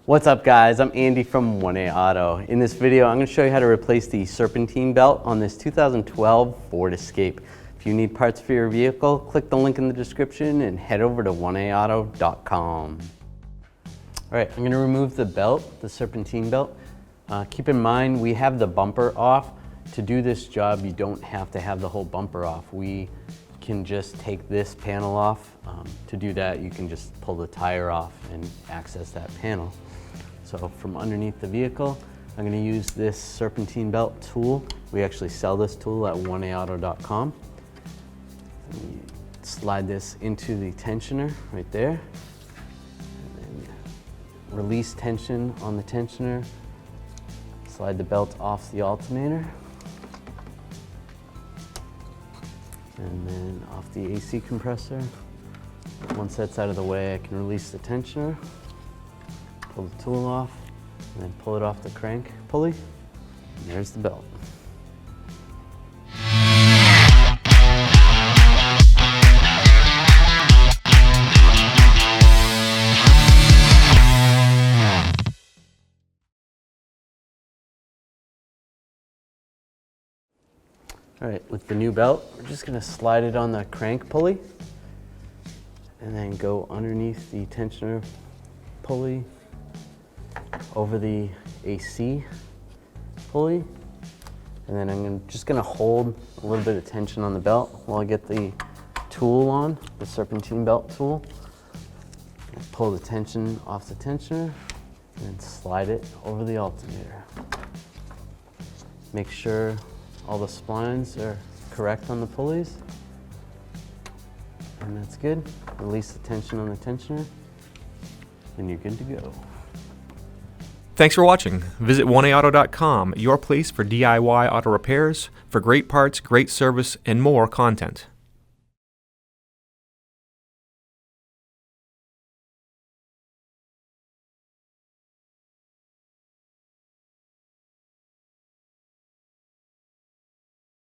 What's up guys, I'm Andy from 1A Auto. In this video, I'm going to show you how to replace the Serpentine belt on this 2012 Ford Escape. If you need parts for your vehicle, click the link in the description and head over to 1aauto.com. Alright, I'm going to remove the belt, the Serpentine belt. Keep in mind, we have the bumper off. To do this job, you don't have to have the whole bumper off. We can just take this panel off. To do that, you can just pull the tire off and access that panel. So from underneath the vehicle, I'm going to use this Serpentine belt tool. We actually sell this tool at 1aauto.com. Slide this into the tensioner right there. And then release tension on the tensioner. Slide the belt off the alternator. And then off the AC compressor. Once that's out of the way, I can release the tensioner. Pull the tool off, and then pull it off the crank pulley, and there's the belt. All right, with the new belt, we're just gonna slide it on the crank pulley, and then go underneath the tensioner pulley, over the AC pulley, and then I'm just going to hold a little bit of tension on the belt while I get the tool on, the Serpentine belt tool. Pull the tension off the tensioner and slide it over the alternator. Make sure all the splines are correct on the pulleys, and that's good. Release the tension on the tensioner, and you're good to go. Thanks for watching. Visit 1aauto.com, your place for DIY auto repairs, for great parts, great service, and more content.